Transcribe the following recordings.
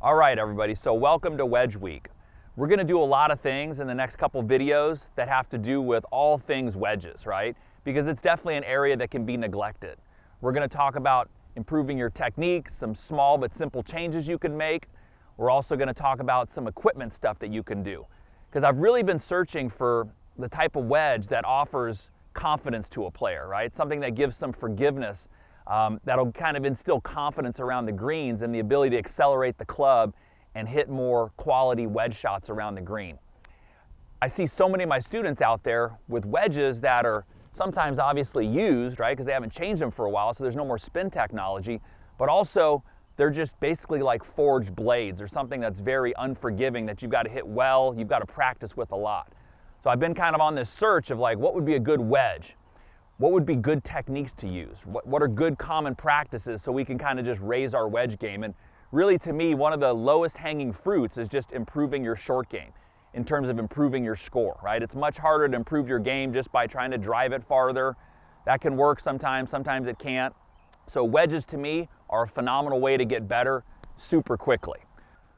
All right, everybody, so welcome to Wedge Week. We're gonna do a lot of things in the next couple videos that have to do with all things wedges, right? Because it's definitely an area that can be neglected. We're gonna talk about improving your technique, some small but simple changes you can make. We're also gonna talk about some equipment stuff that you can do. Because I've really been searching for the type of wedge that offers confidence to a player, right? Something that gives some forgiveness, that'll kind of instill confidence around the greens and the ability to accelerate the club and hit more quality wedge shots around the green. I see so many of my students out there with wedges that are sometimes obviously used, right, because they haven't changed them for a while, so there's no more spin technology, but also they're just basically like forged blades or something that's very unforgiving that you've got to hit well, you've got to practice with a lot. So I've been kind of on this search of like, what would be a good wedge? What would be good techniques to use? What are good common practices so we can kind of just raise our wedge game? And really, to me, one of the lowest hanging fruits is just improving your short game in terms of improving your score, right? It's much harder to improve your game just by trying to drive it farther. That can work sometimes it can't. So wedges to me are a phenomenal way to get better super quickly.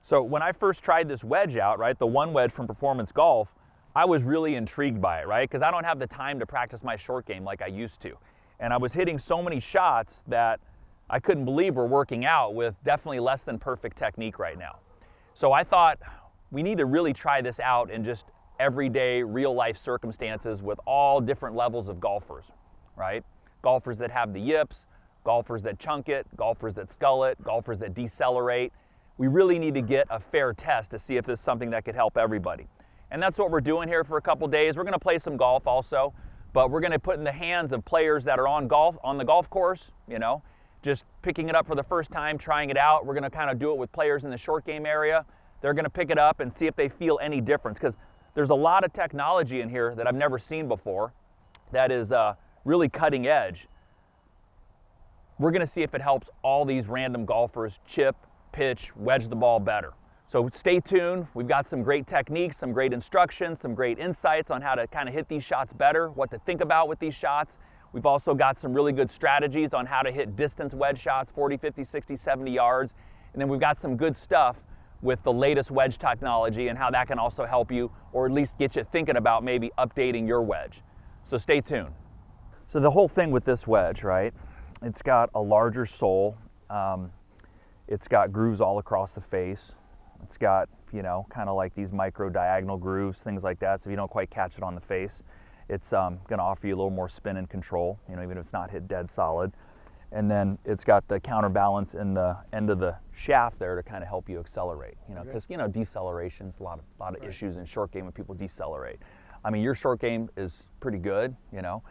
So when I first tried this wedge out, right, the One Wedge from Performance Golf, I was really intrigued by it, right? Because I don't have the time to practice my short game like I used to. And I was hitting so many shots that I couldn't believe were working out with definitely less than perfect technique right now. So I thought we need to really try this out in just everyday real life circumstances with all different levels of golfers, right? Golfers that have the yips, golfers that chunk it, golfers that scull it, golfers that decelerate. We really need to get a fair test to see if this is something that could help everybody. And that's what we're doing here for a couple days. We're gonna play some golf also, but we're gonna put in the hands of players that are on the golf course, you know, just picking it up for the first time, trying it out. We're gonna kind of do it with players in the short game area. They're gonna pick it up and see if they feel any difference, because there's a lot of technology in here that I've never seen before that is really cutting edge. We're gonna see if it helps all these random golfers chip, pitch, wedge the ball better. So stay tuned. We've got some great techniques, some great instructions, some great insights on how to kind of hit these shots better, what to think about with these shots. We've also got some really good strategies on how to hit distance wedge shots, 40, 50, 60, 70 yards. And then we've got some good stuff with the latest wedge technology and how that can also help you, or at least get you thinking about maybe updating your wedge. So stay tuned. So the whole thing with this wedge, right? It's got a larger sole. It's got grooves all across the face. It's got, you know, kind of like these micro diagonal grooves, things like that, so if you don't quite catch it on the face. It's going to offer you a little more spin and control, you know, even if it's not hit dead solid. And then it's got the counterbalance in the end of the shaft there to kind of help you accelerate, you know, because, you know, deceleration's a lot of issues in short game when people decelerate. I mean, your short game is pretty good, you know,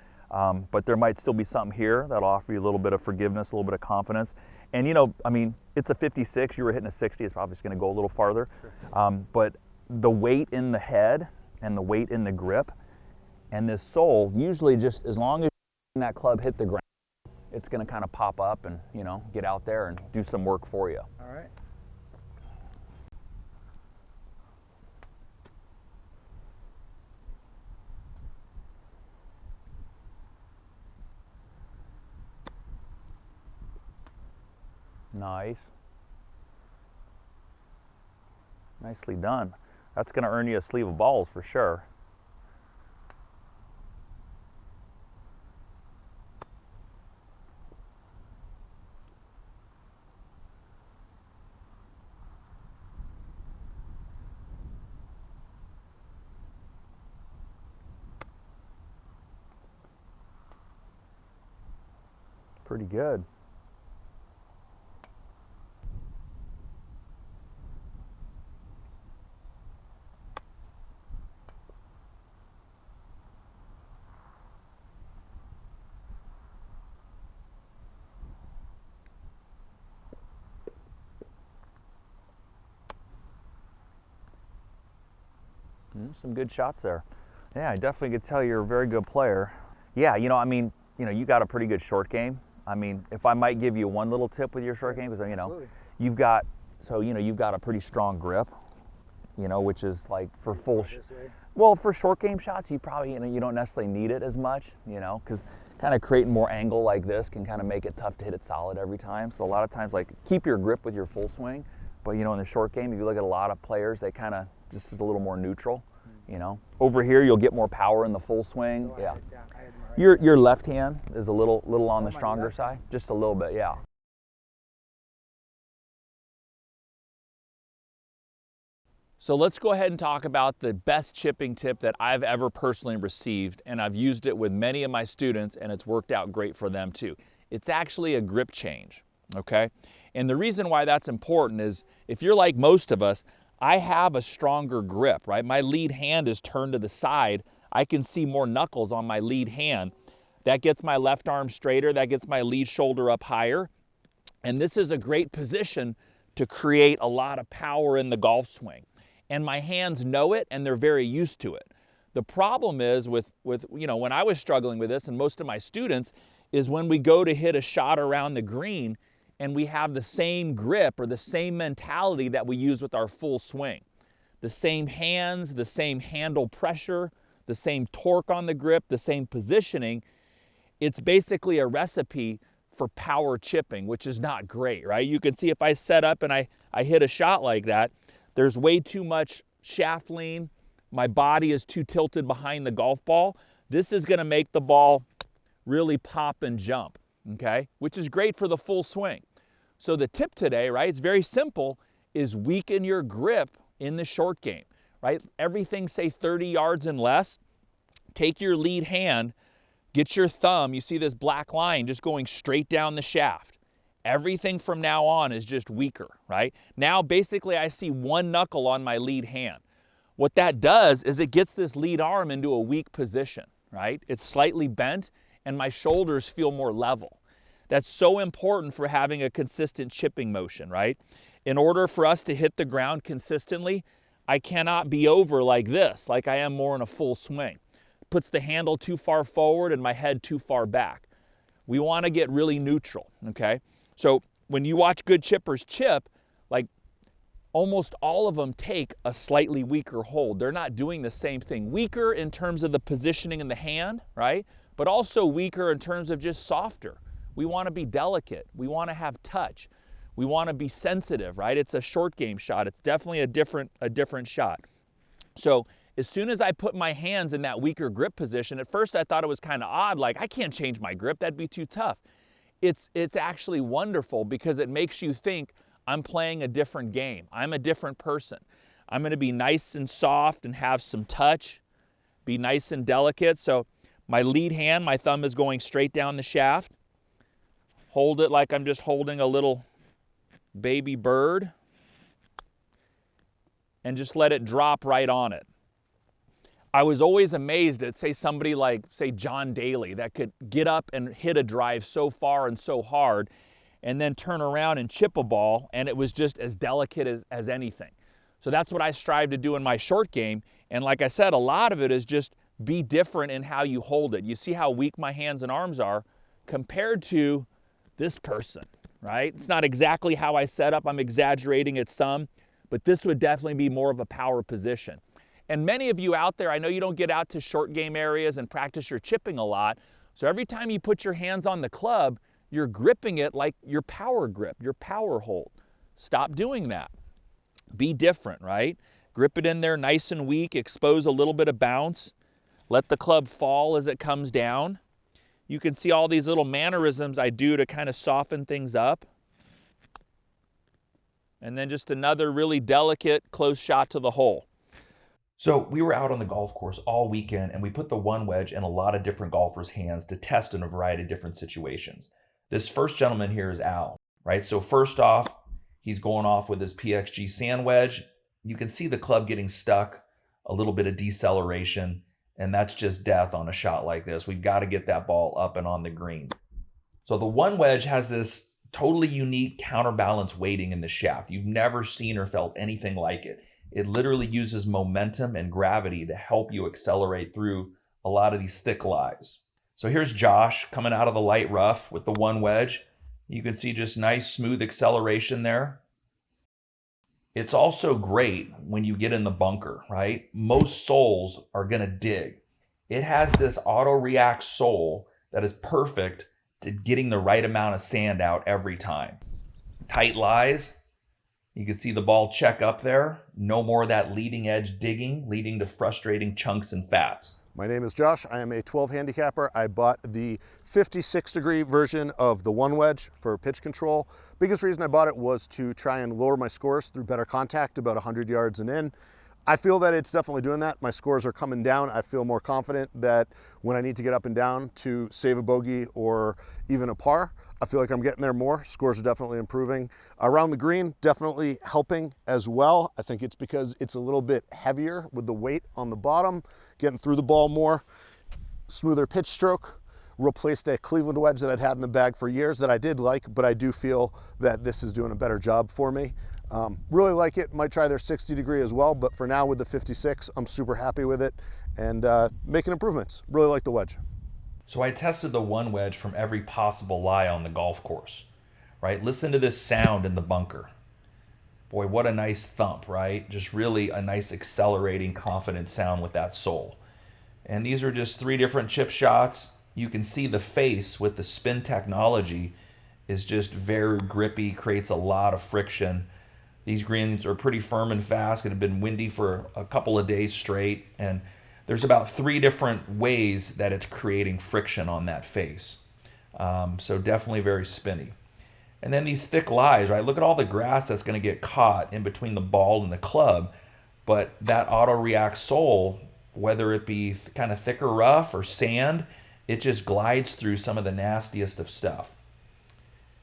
but there might still be something here that'll offer you a little bit of forgiveness, a little bit of confidence. And, you know, I mean, it's a 56, you were hitting a 60, it's probably going to go a little farther. Sure. But the weight in the head and the weight in the grip and this sole, usually just as long as that club hit the ground, it's going to kind of pop up and, you know, get out there and do some work for you. All right. Nice. Nicely done. That's going to earn you a sleeve of balls for sure. Pretty good. Some good shots there. Yeah, I definitely could tell you're a very good player. Yeah, you know, I mean, you know, you got a pretty good short game. I mean, if I might give you one little tip with your short game, because, you know, Absolutely. you've got a pretty strong grip, you know, which is like for full, well, for short game shots, you probably, you know, you don't necessarily need it as much, you know, because kind of creating more angle like this can kind of make it tough to hit it solid every time. So a lot of times, like, keep your grip with your full swing, But you know, in the short game, if you look at a lot of players, they kind of just is a little more neutral. You know, over here you'll get more power in the full swing. So your left hand is a little on the stronger side, just a little bit, yeah. So let's go ahead and talk about the best chipping tip that I've ever personally received, and I've used it with many of my students, and it's worked out great for them too. It's actually a grip change, okay? And the reason why that's important is if you're like most of us, I have a stronger grip, right? My lead hand is turned to the side. I can see more knuckles on my lead hand. That gets my left arm straighter, that gets my lead shoulder up higher. And this is a great position to create a lot of power in the golf swing. And my hands know it, and they're very used to it. The problem is with you know, when I was struggling with this, and most of my students, is when we go to hit a shot around the green and we have the same grip or the same mentality that we use with our full swing. The same hands, the same handle pressure, the same torque on the grip, the same positioning. It's basically a recipe for power chipping, which is not great, right? You can see if I set up and I hit a shot like that, there's way too much shaft lean. My body is too tilted behind the golf ball. This is gonna make the ball really pop and jump, okay? Which is great for the full swing. So the tip today, right, it's very simple, is weaken your grip in the short game, right? Everything, say 30 yards and less, take your lead hand, get your thumb, you see this black line just going straight down the shaft. Everything from now on is just weaker, right? Now, basically, I see one knuckle on my lead hand. What that does is it gets this lead arm into a weak position, right? It's slightly bent, and my shoulders feel more level. That's so important for having a consistent chipping motion, right? In order for us to hit the ground consistently, I cannot be over like this, like I am more in a full swing. It puts the handle too far forward and my head too far back. We want to get really neutral, okay? So when you watch good chippers chip, like almost all of them take a slightly weaker hold. They're not doing the same thing. Weaker in terms of the positioning in the hand, right? But also weaker in terms of just softer. We want to be delicate. We want to have touch. We want to be sensitive, right? It's a short game shot. It's definitely a different shot. So as soon as I put my hands in that weaker grip position, at first I thought it was kind of odd, like I can't change my grip, that'd be too tough. It's actually wonderful because it makes you think I'm playing a different game. I'm a different person. I'm going to be nice and soft and have some touch, be nice and delicate. So my lead hand, my thumb is going straight down the shaft. Hold it like I'm just holding a little baby bird. And just let it drop right on it. I was always amazed at, say, somebody like, say, John Daly that could get up and hit a drive so far and so hard and then turn around and chip a ball, and it was just as delicate as anything. So that's what I strive to do in my short game. And like I said, a lot of it is just be different in how you hold it. You see how weak my hands and arms are compared to this person, right? It's not exactly how I set up. I'm exaggerating it some, but this would definitely be more of a power position. And many of you out there, I know you don't get out to short game areas and practice your chipping a lot. So every time you put your hands on the club, you're gripping it like your power grip, your power hold. Stop doing that. Be different, right? Grip it in there nice and weak, expose a little bit of bounce. Let the club fall as it comes down. You can see all these little mannerisms I do to kind of soften things up. And then just another really delicate close shot to the hole. So we were out on the golf course all weekend, and we put the one wedge in a lot of different golfers' hands to test in a variety of different situations. This first gentleman here is Al, right? So first off, he's going off with his PXG sand wedge. You can see the club getting stuck, a little bit of deceleration, and that's just death on a shot like this. We've got to get that ball up and on the green. So the one wedge has this totally unique counterbalance weighting in the shaft. You've never seen or felt anything like it. It literally uses momentum and gravity to help you accelerate through a lot of these thick lies. So here's Josh coming out of the light rough with the one wedge. You can see just nice smooth acceleration there. It's also great when you get in the bunker, right? Most soles are gonna dig. It has this auto react sole that is perfect to getting the right amount of sand out every time. Tight lies, You can see the ball check up there. No more of that leading edge digging, leading to frustrating chunks and fats. My name is Josh. I am a 12 handicapper. I bought the 56-degree version of the One Wedge for pitch control. Biggest reason I bought it was to try and lower my scores through better contact, about 100 yards and in. I feel that it's definitely doing that. My scores are coming down. I feel more confident that when I need to get up and down to save a bogey or even a par, I feel like I'm getting there more. Scores are definitely improving. Around the green, definitely helping as well. I think it's because it's a little bit heavier with the weight on the bottom, getting through the ball more, smoother pitch stroke. Replaced a Cleveland wedge that I'd had in the bag for years that I did like, but I do feel that this is doing a better job for me. Really like it. Might try their 60-degree as well, but for now with the 56, I'm super happy with it and making improvements. Really like the wedge. So I tested the One Wedge from every possible lie on the golf course, right? Listen to this sound in the bunker. Boy, what a nice thump, right? Just really a nice accelerating, confident sound with that sole. And these are just 3 different chip shots. You can see the face with the spin technology is just very grippy, creates a lot of friction. These greens are pretty firm and fast. It had been windy for a couple of days straight, and there's about 3 different ways that it's creating friction on that face. So definitely very spinny. And then these thick lies, right? Look at all the grass that's going to get caught in between the ball and the club. But that auto react sole, whether it be kind of thicker rough or sand, it just glides through some of the nastiest of stuff.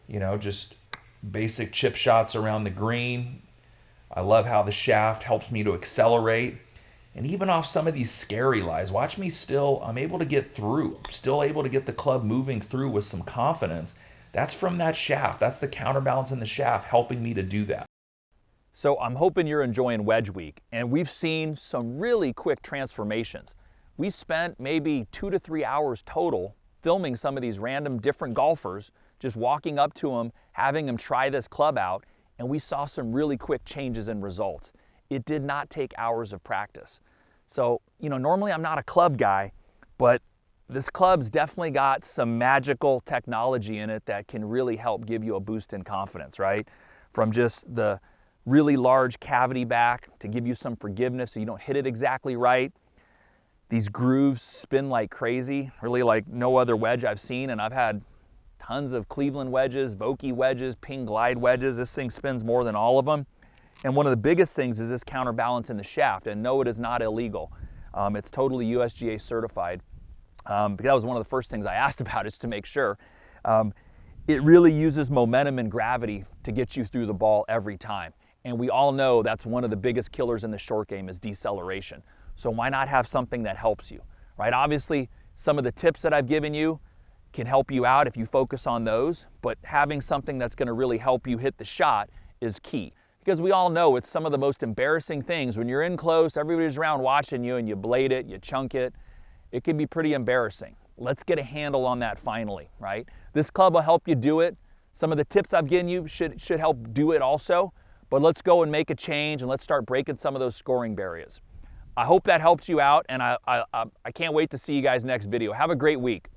You know, just basic chip shots around the green. I love how the shaft helps me to accelerate. And even off some of these scary lies, watch me still, I'm able to get through. I'm still able to get the club moving through with some confidence. That's from that shaft. That's the counterbalance in the shaft helping me to do that. So I'm hoping you're enjoying Wedge Week, and we've seen some really quick transformations. We spent maybe 2 to 3 hours total filming some of these random different golfers, just walking up to them, having them try this club out, and we saw some really quick changes in results. It did not take hours of practice. So, you know, normally I'm not a club guy, but this club's definitely got some magical technology in it that can really help give you a boost in confidence, right? From just the really large cavity back to give you some forgiveness so you don't hit it exactly right. These grooves spin like crazy, really like no other wedge I've seen, and I've had tons of Cleveland wedges, Vokey wedges, Ping Glide wedges. This thing spins more than all of them. And one of the biggest things is this counterbalance in the shaft, and no, it is not illegal. It's totally USGA certified. Because that was one of the first things I asked about, is to make sure. It really uses momentum and gravity to get you through the ball every time. And we all know that's one of the biggest killers in the short game is deceleration. So why not have something that helps you, right? Obviously, some of the tips that I've given you can help you out if you focus on those, but having something that's gonna really help you hit the shot is key. Because we all know it's some of the most embarrassing things. When you're in close, everybody's around watching you and you blade it, you chunk it, it can be pretty embarrassing. Let's get a handle on that finally, right? This club will help you do it. Some of the tips I've given you should help do it also, but let's go and make a change and let's start breaking some of those scoring barriers. I hope that helps you out, and I can't wait to see you guys next video. Have a great week.